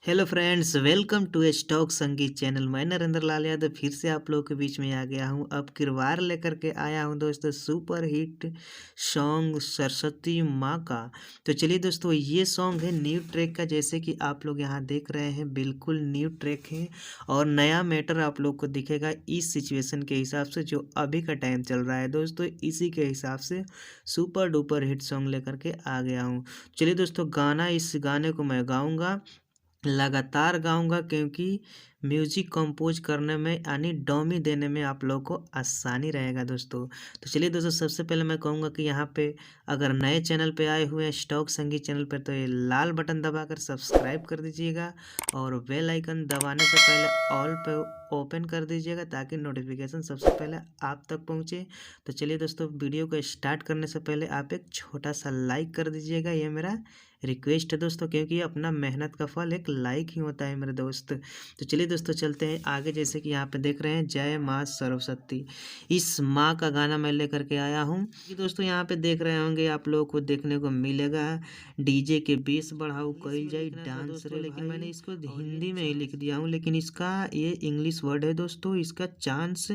Hello friends, welcome to stock Sangeet channel. मैं नरेंद्र लाल यादव फिर से आप लोगों के बीच में आ गया हूं। अब किरवार लेकर के आया हूं दोस्तों सुपर हिट सॉन्ग सरस्वती माँ का। तो चलिए दोस्तों, ये सॉन्ग है न्यू ट्रैक का। जैसे कि आप लोग यहां देख रहे हैं, बिल्कुल न्यू ट्रैक है और नया मैटर आप लोग को दिखेगा इस सिचुएशन के हिसाब से जो अभी का टाइम चल रहा है दोस्तों। इसी के हिसाब से सुपर डुपर हिट सॉन्ग लेकर के आ गया हूँ। चलिए दोस्तों, इस गाने को मैं गाऊँगा, लगातार गाऊंगा, क्योंकि म्यूजिक कंपोज करने में यानी डोमी देने में आप लोगों को आसानी रहेगा दोस्तों। तो चलिए दोस्तों, सबसे पहले मैं कहूँगा कि यहाँ पे अगर नए चैनल पे आए हुए हैं स्टॉक संगीत चैनल पे, तो ये लाल बटन दबाकर सब्सक्राइब कर दीजिएगा और बेल आइकन दबाने से पहले ऑल पे ओपन कर दीजिएगा ताकि नोटिफिकेशन सबसे पहले आप तक पहुँचे। तो चलिए दोस्तों, वीडियो को स्टार्ट करने से पहले आप एक छोटा सा लाइक कर दीजिएगा, ये मेरा रिक्वेस्ट है दोस्तों, क्योंकि अपना मेहनत का फल एक लाइक ही होता है मेरे दोस्त। तो चलिए दोस्तों, चलते हैं आगे। जैसे कि यहाँ पे देख रहे हैं जय माँ सरस्वती, इस माँ का गाना मैं लेकर के आया हूँ। ये दोस्तों यहाँ पे देख रहे होंगे, आप लोगों को देखने को मिलेगा डीजे के बेस बढ़ाओ कइल जाए डांस रे, लेकिन मैंने इसको हिंदी में ही लिख दिया हूँ, लेकिन इसका ये इंग्लिश वर्ड है दोस्तों। इसका चांस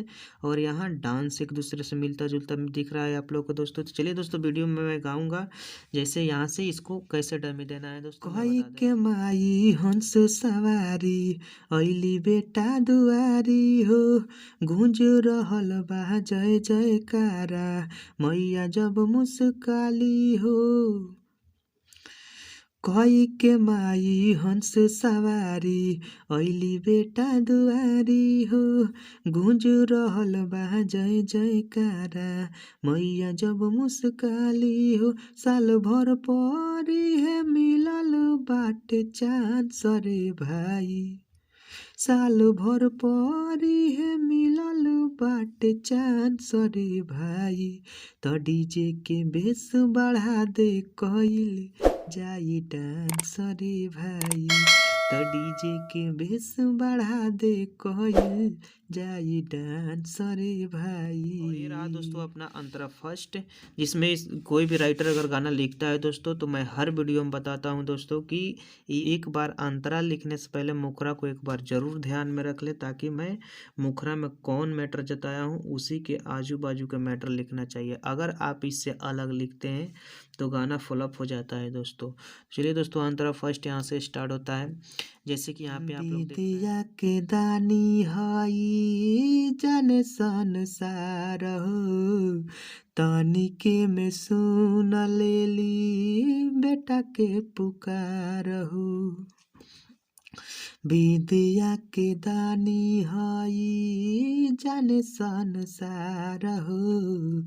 और यहाँ डांस एक दूसरे से मिलता जुलता दिख रहा है आप लोग को दोस्तों। तो चलिए दोस्तों, वीडियो में मैं गाऊंगा जैसे यहाँ से इसको कैसे डमी देना है दोस्तों। कही के माई हंस सवारी ऐली बेटा दुआरी हो, गूंज रहल बा जय जयकारा मैया जब मुस्काली हो। कही के माई हंस सवारी ऐली बेटा दुआरी हो, गूंज रहल बा जय जयकारा मैया जब मुस्काली हो। साल भर परी है मिलल बाटे चाँद सरे भाई, साल भर परी है मिलल बाटे चाँद सरे भाई। तो डीजे के बेस बढ़ा दे कइल जाई डांस रे भाई, तो डीजे के बेस बढ़ा दे कइल जाई डांस रे भाई। और ये रहा दोस्तों अपना अंतरा फर्स्ट, जिसमें कोई भी राइटर अगर गाना लिखता है दोस्तों, तो मैं हर वीडियो में बताता हूं दोस्तों कि एक बार अंतरा लिखने से पहले मुखरा को एक बार जरूर ध्यान में रख ले, ताकि मैं मुखरा में कौन मैटर जताया हूं उसी के आजू बाजू का मैटर लिखना चाहिए। अगर आप इससे अलग लिखते हैं तो गाना फ्लॉप हो जाता है दोस्तों। चलिए दोस्तों, अंतरा फर्स्ट यहाँ से स्टार्ट होता है। जैसे कि यहाँ पे आप लोग देख रहे हैं, विद्या के दानी हई जन संसार हो, तनिके में सुन लेली बेटा के पुकार हो। विद्या के दानी हई जाने संसार हो,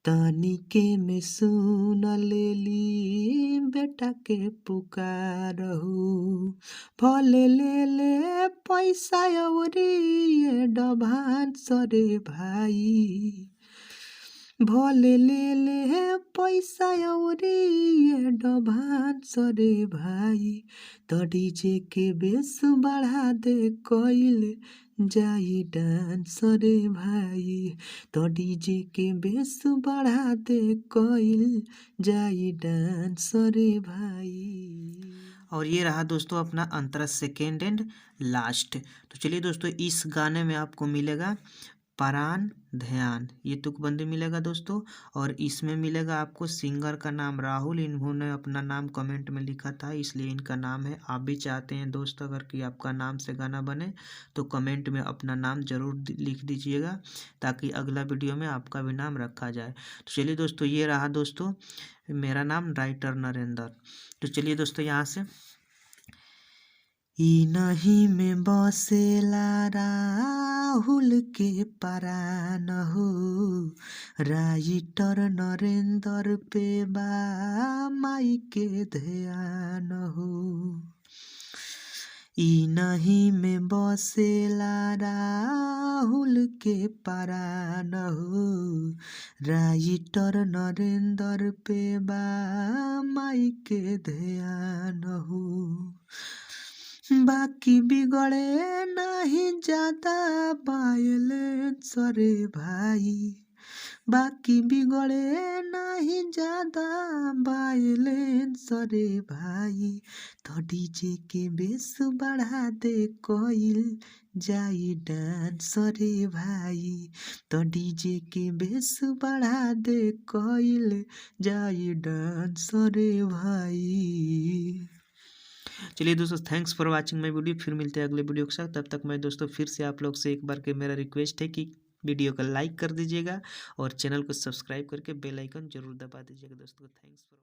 तनिके में सुन लेली बेटा के पुकार हो। भले ले ले पैसा अउरी एडवांस रे भाई, भले ले ले पैसा अउरी एडवांस रे भाई। तो डीजे के बेस बढ़ा दे कइल जाई डांस रे भाई, तो डीजे के बेस बढ़ा दे कइल जाई डांस रे भाई। और ये रहा दोस्तों अपना अंतरा सेकेंड एंड लास्ट। तो चलिए दोस्तों, इस गाने में आपको मिलेगा परान ध्यान, ये तुकबंदी मिलेगा दोस्तों। और इसमें मिलेगा आपको सिंगर का नाम राहुल, इन्होंने अपना नाम कमेंट में लिखा था इसलिए इनका नाम है। आप भी चाहते हैं दोस्त अगर कि आपका नाम से गाना बने तो कमेंट में अपना नाम जरूर लिख दीजिएगा, ताकि अगला वीडियो में आपका भी नाम रखा जाए। तो चलिए दोस्तों, ये रहा दोस्तों मेरा नाम राइटर नरेंद्र। तो चलिए दोस्तों, यहाँ से ई नहीं में बसेला राहुल के परान हो, राइटर नरेंद्र पे बा माई के ध्यान हो। ई नहीं में बसेला राहुल के परान हो, राइटर नरेंद्र पे बा माई के ध्यान हो। बाकी बिगड़े नहीं ज्यादा वायलेंस रे भाई, बाकी बिगड़े नहीं ज्यादा बायलेंस रे भाई। तो डीजे के बेस बढ़ा दे कोइल जाई डांस रे भाई। तो डीजे के बेस बढ़ा दे कोइल जाई डांस रे भाई। चलिए दोस्तों, thanks for watching my video. फिर मिलते हैं अगले वीडियो के साथ। तब तक मैं दोस्तों फिर से आप लोग से एक बार के मेरा रिक्वेस्ट है कि वीडियो को लाइक कर दीजिएगा और चैनल को सब्सक्राइब करके बेल आइकन जरूर दबा दीजिएगा दोस्तों। Thanks for